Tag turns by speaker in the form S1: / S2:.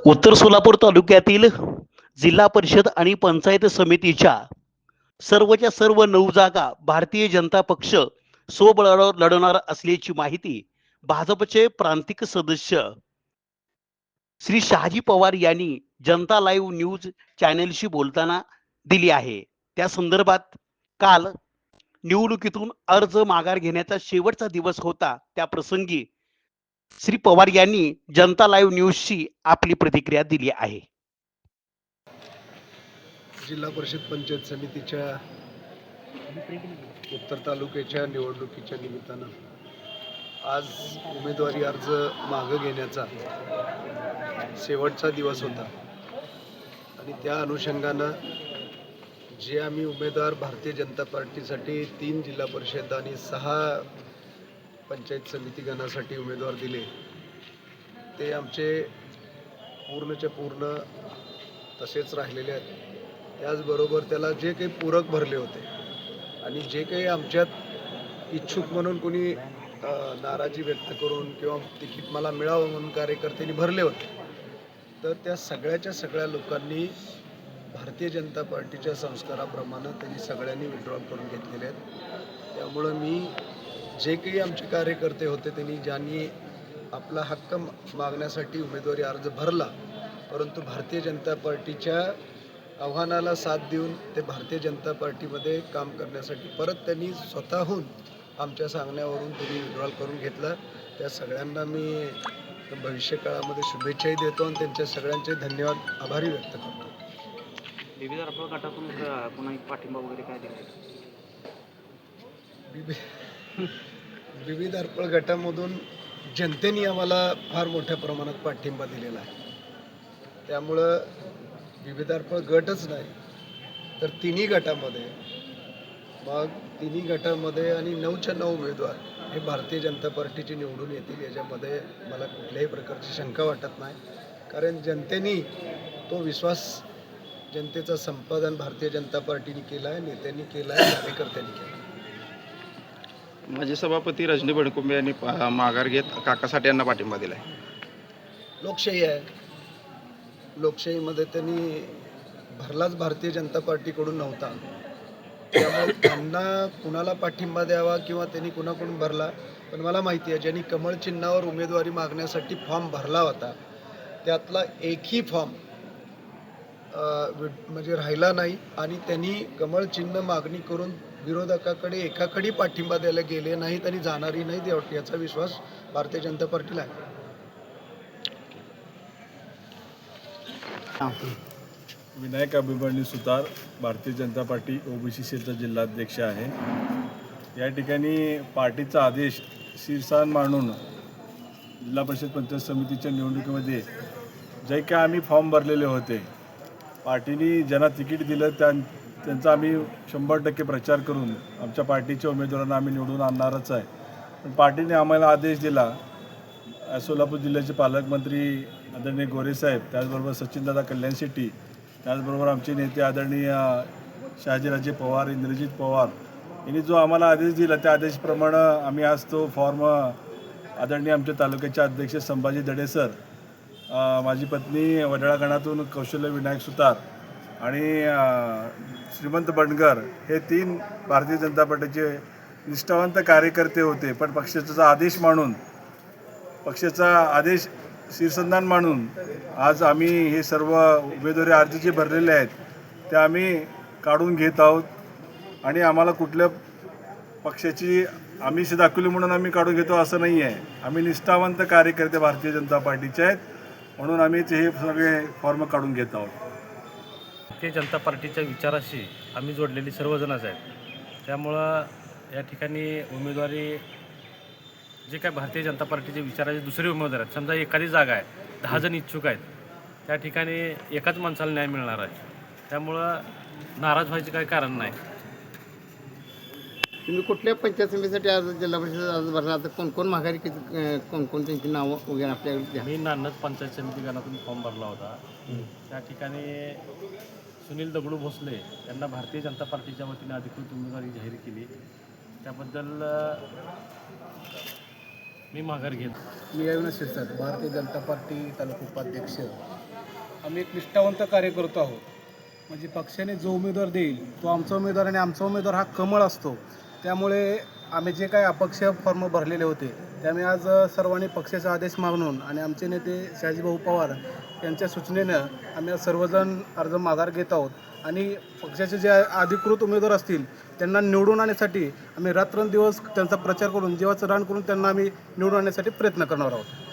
S1: उत्तर सोलापूर तालुक्यातील जिल्हा परिषद आणि पंचायत समितीच्या सर्वच्या सर्व 9 जागा भारतीय जनता पक्ष स्वबळावर लढवणार असल्याची माहिती भाजपचे प्रांतिक सदस्य श्री शहाजी पवार यांनी जनता लाईव्ह न्यूज चॅनेलशी बोलताना दिली आहे. त्या संदर्भात काल निवडणुकीतून अर्ज माघार घेण्याचा शेवटचा दिवस होता. त्या प्रसंगी श्री पवार यांनी जनता लाईव्ह न्यूजशी आपली प्रतिक्रिया दिली आहे.
S2: जिल्हा परिषद पंचायत समितीच्या उत्तर तालुक्याच्या निवडणुकीच्या निमित्तानं आज उमेदवारी अर्ज मागं घेण्याचा शेवटचा दिवस होता आणि त्या अनुषंगानं जे आम्ही उमेदवार भारतीय जनता पार्टीसाठी 3 जिल्हा परिषद आणि 6 पंचायत समिती गणासाठी उमेदवार दिले ते आमचे पूर्णच्या पूर्ण तसेच राहिलेले आहेत. त्याचबरोबर त्याला जे काही पूरक भरले होते आणि जे काही आमच्यात इच्छुक म्हणून कोणी नाराजी व्यक्त करून किंवा तिकीट मला मिळावं म्हणून कार्यकर्त्यांनी भरले होते, तर त्या सगळ्या लोकांनी भारतीय जनता पार्टीच्या संस्काराप्रमाणे त्यांनी सगळ्यांनी विड्रॉल करून घेतलेले आहेत. त्यामुळं मी जे काही आमचे कार्यकर्ते होते त्यांनी ज्यांनी आपला हक्क मागण्यासाठी उमेदवारी अर्ज भरला, परंतु भारतीय जनता पार्टीच्या आव्हानाला साथ देऊन ते भारतीय जनता पार्टीमध्ये काम करण्यासाठी परत त्यांनी स्वतःहून आमच्या सांगण्यावरून त्यांनी विड्रॉल करून घेतला. त्या सगळ्यांना मी भविष्यकाळामध्ये शुभेच्छाही देतो आणि त्यांच्या सगळ्यांचे धन्यवाद आभारी व्यक्त करतो.
S3: विविध अर्पण गटातून पुन्हा एक पाठिंबा वगैरे काय दिला?
S2: विविध अर्पण गटामधून जनतेने आम्हाला फार मोठ्या प्रमाणात पाठिंबा दिलेला आहे. त्यामुळं विविध अर्पण गटच नाही तर तिन्ही गटामध्ये आणि 9च्या 9 उमेदवार हे भारतीय जनता पार्टीचे निवडून येतील याच्यामध्ये मला कुठल्याही प्रकारची शंका वाटत नाही. कारण जनतेने तो विश्वास, जनतेचं संपादन भारतीय जनता पार्टीने केला आहे, नेत्यांनी केला आहे, कार्यकर्त्यांनी केला आहे.
S4: माजी सभापती रजनी बडकुंबे यांनी माघार घेत काकासाठे यांना पाठिंबा दिला आहे.
S2: लोकशाही आहे. लोकशाहीमध्ये त्यांनी भरलाच भारतीय जनता पार्टीकडून नव्हता, त्यामुळे त्यांना कुणाला पाठिंबा द्यावा किंवा त्यांनी कुणाकडून भरला, पण मला माहिती आहे ज्यांनी कमळ चिन्हावर उमेदवारी मागण्यासाठी फॉर्म भरला होता त्यातला एकही फॉर्म म्हणजे राहिला नाही आणि त्यांनी कमळ चिन्ह मागणी करून विरोधकाकडे एकाकडे पाठिंबा द्यायला गेले नाहीत आणि जाणारही नाहीत याचा विश्वास भारतीय जनता पार्टीला आहे.
S5: विनायक अभिमन्यू सुतार, भारतीय जनता पार्टी ओबीसी क्षेत्र जिल्हाध्यक्ष आहे. या ठिकाणी पार्टीचा आदेश शिरसावण मांडून जिल्हा परिषद पंचायत समितीच्या निवडणुकीमध्ये जे काय आम्ही फॉर्म भरलेले होते, पार्टीने ज्यांना तिकीट दिलं त्यांचा आम्ही 100% प्रचार करून आमच्या पार्टीच्या उमेदवारांना आम्ही निवडून आणणारच आहे. पण पार्टीने आम्हाला आदेश दिला, सोलापूर जिल्ह्याचे पालकमंत्री आदरणीय गोरेसाहेब, त्याचबरोबर सचिनदादा कल्याण शेट्टी, त्याचबरोबर आमचे नेते आदरणीय शहाजीराजे पवार, इंद्रजित पवार यांनी जो आम्हाला आदेश दिला त्या आदेशाप्रमाणे आम्ही आज तो फॉर्म आदरणीय आमच्या तालुक्याचे अध्यक्ष संभाजी दडे सर, माझी पत्नी वडाळा गणातून कौशल्य विनायक सुतार आणि श्रीमंत बंडगर हे 3 भारतीय जनता पार्टीचे निष्ठावंत कार्यकर्ते होते. पण पक्षाचा आदेश शीर्षस्थान मानून आज आम्ही हे सर्व उमेदवारी अर्ज जे भरलेले आहेत ते आम्ही काढून घेत आहोत आणि आम्हाला कुठल्या पक्षाची आमिष दाखवली म्हणून आम्ही काढून घेतो असं नाही आहे. आम्ही निष्ठावंत कार्यकर्ते भारतीय जनता पार्टीचे आहेत म्हणून आम्ही हे सगळे फॉर्म काढून घेत आहोत.
S3: भारतीय जनता पार्टीच्या विचाराशी आम्ही जोडलेली सर्वजणच आहेत. त्यामुळं या ठिकाणी उमेदवारी जे काय भारतीय जनता पार्टीचे विचाराचे दुसरे उमेदवार आहेत, समजा एखादी जागा आहे, 10 जण इच्छुक आहेत, त्या ठिकाणी एकाच माणसाला न्याय मिळणार आहे. त्यामुळं नाराज व्हायचे काही कारण नाही.
S6: तुम्ही कुठल्या पंचायत समितीसाठी आज जिल्हा परिषद अर्ज भरला, आता कोण माघारी कोण त्यांची नावं वगैरे आपल्याकडे द्या.
S3: मी नानद पंचायत समिती गणातून फॉर्म भरला होता. त्या ठिकाणी सुनील दगडू भोसले यांना भारतीय जनता पार्टीच्या वतीने अधिकृत उमेदवारी जाहीर केली. त्याबद्दल मी माघार घेतो.
S7: मी अविनाश शिरसाट, भारतीय जनता पार्टी तालुका उपाध्यक्ष आम्ही एक निष्ठावंत कार्यकर्ता आहोत. म्हणजे पक्षाने जो उमेदवार देईल तो आमचा उमेदवार, आणि आमचा उमेदवार हा कमळ असतो. त्यामुळे आम्ही जे काही अपक्ष फॉर्म भरलेले होते त्यामुळे आज सर्वांनी पक्षाचा आदेश मागून आणि आमचे नेते शहाजीभाऊ पवार यांच्या सूचनेनं आम्ही आज सर्वजण अर्ज माघार घेत आहोत. आणि पक्षाचे जे अधिकृत उमेदवार असतील त्यांना निवडून आणण्यासाठी आम्ही रात्रंदिवस त्यांचा प्रचार करून जीवाचं रान करून त्यांना आम्ही निवडून आणण्यासाठी प्रयत्न करणार आहोत.